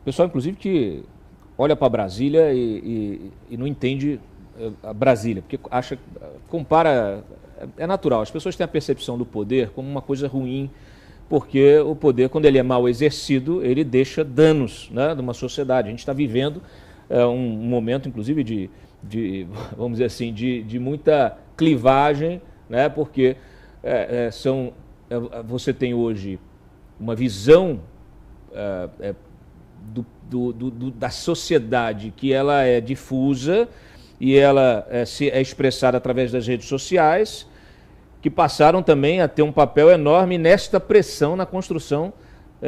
pessoal, inclusive, que olha para Brasília e não entende a Brasília, porque acha, compara, é natural, as pessoas têm a percepção do poder como uma coisa ruim, porque o poder, quando ele é mal exercido, ele deixa danos, né, numa sociedade. A gente está vivendo um momento, inclusive, vamos dizer assim, de muita clivagem, né, porque você tem hoje uma visão da sociedade que ela é difusa e ela é expressada através das redes sociais, que passaram também a ter um papel enorme nesta pressão na construção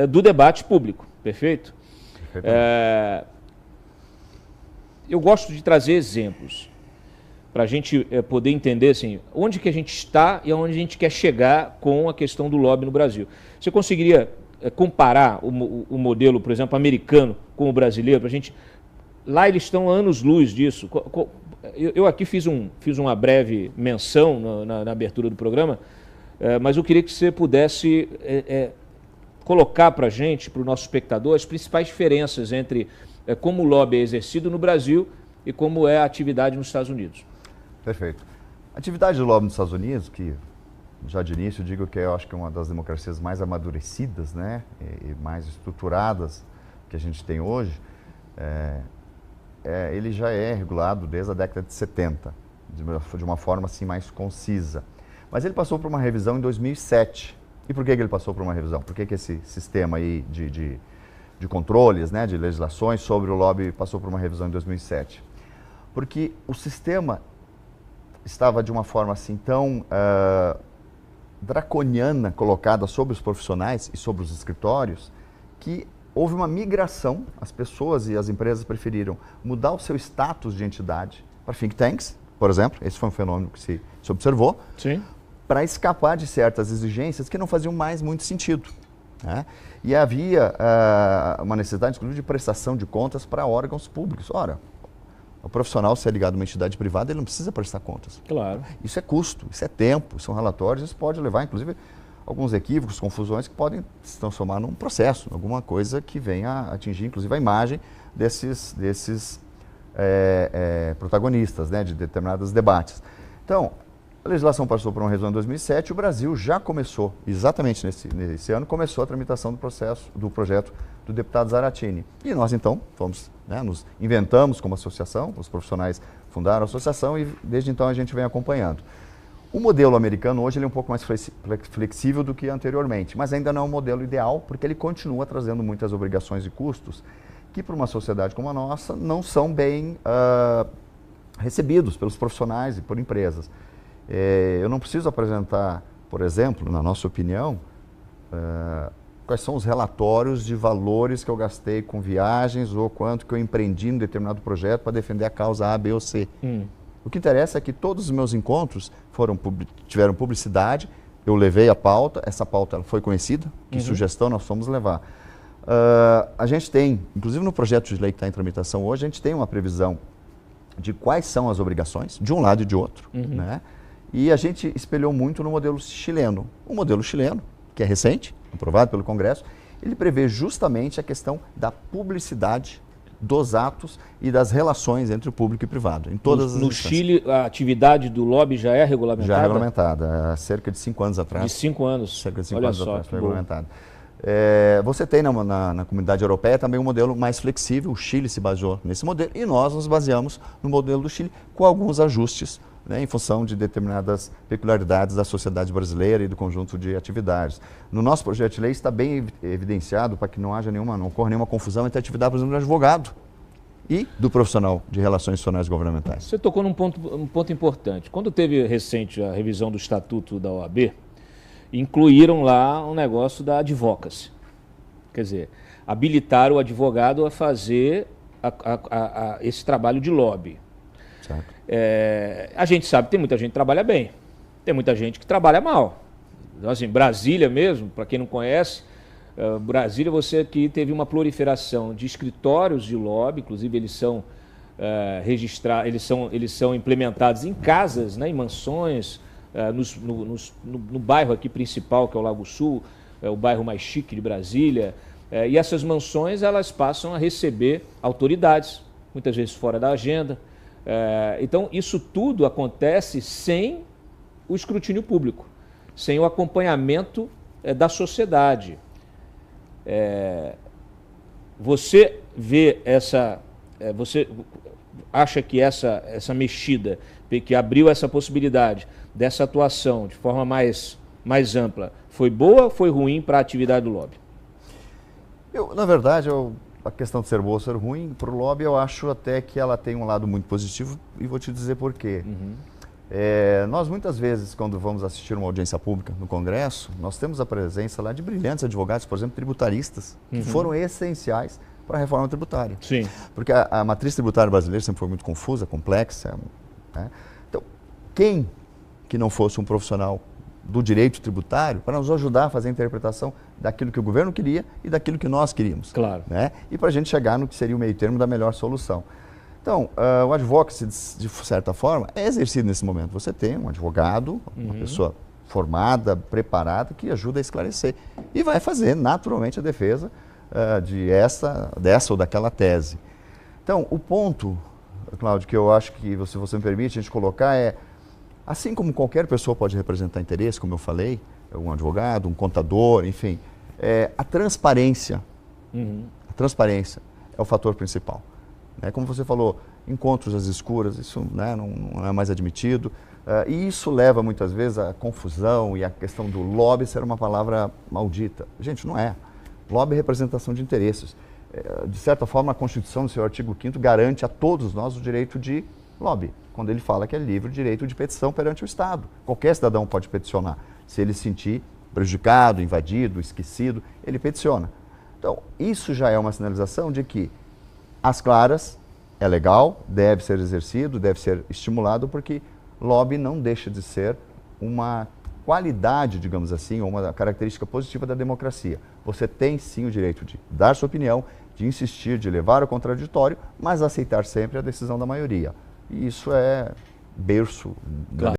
do debate público, perfeito? Eu gosto de trazer exemplos para a gente poder entender assim, onde que a gente está e aonde a gente quer chegar com a questão do lobby no Brasil. Você conseguiria comparar o modelo, por exemplo, americano com o brasileiro? Pra gente, lá eles estão anos-luz disso. Eu aqui fiz uma breve menção na abertura do programa, mas eu queria que você pudesse colocar para a gente, para o nosso espectador, as principais diferenças entre como o lobby é exercido no Brasil e como é a atividade nos Estados Unidos. Perfeito. A atividade do lobby nos Estados Unidos, que já de início digo que eu acho que é uma das democracias mais amadurecidas, né, e mais estruturadas que a gente tem hoje, ele já é regulado desde a década de 70, de uma forma assim mais concisa. Mas ele passou por uma revisão em 2007. E por que ele passou por uma revisão? Por que esse sistema aí de controles, né, de legislações sobre o lobby passou por uma revisão em 2007? Porque o sistema estava de uma forma assim tão draconiana colocada sobre os profissionais e sobre os escritórios, que houve uma migração, as pessoas e as empresas preferiram mudar o seu status de entidade para think tanks, por exemplo, esse foi um fenômeno que se observou, para escapar de certas exigências que não faziam mais muito sentido, né? E havia uma necessidade, inclusive, de prestação de contas para órgãos públicos. Ora, o profissional, se é ligado a uma entidade privada, ele não precisa prestar contas. Claro. Isso é custo, isso é tempo, são relatórios, isso pode levar, inclusive, alguns equívocos, confusões que podem se transformar num processo, alguma coisa que venha a atingir, inclusive, a imagem desses protagonistas, né, de determinados debates. Então, a legislação passou por uma revisão em 2007, o Brasil já começou, exatamente nesse ano, começou a tramitação do projeto do deputado Zaratini. E nós, então, nos inventamos como associação, os profissionais fundaram a associação e desde então a gente vem acompanhando. O modelo americano hoje ele é um pouco mais flexível do que anteriormente, mas ainda não é um modelo ideal, porque ele continua trazendo muitas obrigações e custos que, para uma sociedade como a nossa, não são bem recebidos pelos profissionais e por empresas. Eu não preciso apresentar, por exemplo, na nossa opinião, quais são os relatórios de valores que eu gastei com viagens ou quanto que eu empreendi em determinado projeto para defender a causa A, B ou C. O que interessa é que todos os meus encontros tiveram publicidade, eu levei a pauta, essa pauta ela foi conhecida, que sugestão nós fomos levar. A gente tem, inclusive no projeto de lei que está em tramitação hoje, a gente tem uma previsão de quais são as obrigações, de um lado e de outro, né? E a gente espelhou muito no modelo chileno. O modelo chileno, que é recente, aprovado pelo Congresso, ele prevê justamente a questão da publicidade dos atos e das relações entre o público e o privado. Em todas as No Chile, a atividade do lobby já é regulamentada? Já é regulamentada, há cerca de 5 anos atrás. De 5 anos? Cerca de 5 anos atrás foi regulamentada. Você tem na comunidade europeia também um modelo mais flexível, o Chile se baseou nesse modelo e nós nos baseamos no modelo do Chile com alguns ajustes, né, em função de determinadas peculiaridades da sociedade brasileira e do conjunto de atividades. No nosso projeto de lei está bem evidenciado para que não ocorra nenhuma confusão entre a atividade, por exemplo, do advogado e do profissional de relações institucionais governamentais. Você tocou num ponto importante. Quando teve recente a revisão do Estatuto da OAB, incluíram lá um negócio da advocacy. Quer dizer, habilitar o advogado a fazer esse trabalho de lobby. A gente sabe que tem muita gente que trabalha bem, tem muita gente que trabalha mal. Então, assim, Brasília mesmo, para quem não conhece, Brasília você aqui teve uma proliferação de escritórios de lobby, inclusive eles são eles são implementados em casas, né, em mansões, no bairro aqui principal, que é o Lago Sul, o bairro mais chique de Brasília, E essas mansões, elas passam a receber autoridades, muitas vezes fora da agenda. Então, isso tudo acontece sem o escrutínio público, sem o acompanhamento da sociedade. Você vê você acha que essa mexida, que abriu essa possibilidade dessa atuação de forma mais ampla, foi boa ou foi ruim para a atividade do lobby? Na verdade, a questão de ser boa ou ser ruim, para o lobby, eu acho até que ela tem um lado muito positivo e vou te dizer por quê. Nós, muitas vezes, quando vamos assistir uma audiência pública no Congresso, nós temos a presença lá de brilhantes advogados, por exemplo, tributaristas, que foram essenciais para a reforma tributária. Sim. Porque a matriz tributária brasileira sempre foi muito confusa, complexa. Né? Então, quem que não fosse um profissional do direito tributário para nos ajudar a fazer a interpretação daquilo que o governo queria e daquilo que nós queríamos. Claro. Né? E para a gente chegar no que seria o meio termo da melhor solução. Então, o advocacy, de certa forma, é exercido nesse momento. Você tem um advogado, uma pessoa formada, preparada, que ajuda a esclarecer. E vai fazer, naturalmente, a defesa dessa ou daquela tese. Então, o ponto, Cláudio, que eu acho que, se você me permite, a gente colocar assim como qualquer pessoa pode representar interesse, como eu falei, um advogado, um contador, enfim, a transparência. A transparência é o fator principal. Como você falou, encontros às escuras, isso, né, não é mais admitido. E isso leva muitas vezes à confusão e à questão do lobby ser uma palavra maldita. Gente, não é. Lobby é representação de interesses. De certa forma, a Constituição, no seu artigo 5º, garante a todos nós o direito de lobby, quando ele fala que é livre o direito de petição perante o Estado. Qualquer cidadão pode peticionar. Se ele se sentir prejudicado, invadido, esquecido, ele peticiona. Então, isso já é uma sinalização de que, às claras, é legal, deve ser exercido, deve ser estimulado, porque lobby não deixa de ser uma qualidade, digamos assim, ou uma característica positiva da democracia. Você tem sim o direito de dar sua opinião, de insistir, de levar ao contraditório, mas aceitar sempre a decisão da maioria. E isso é berço da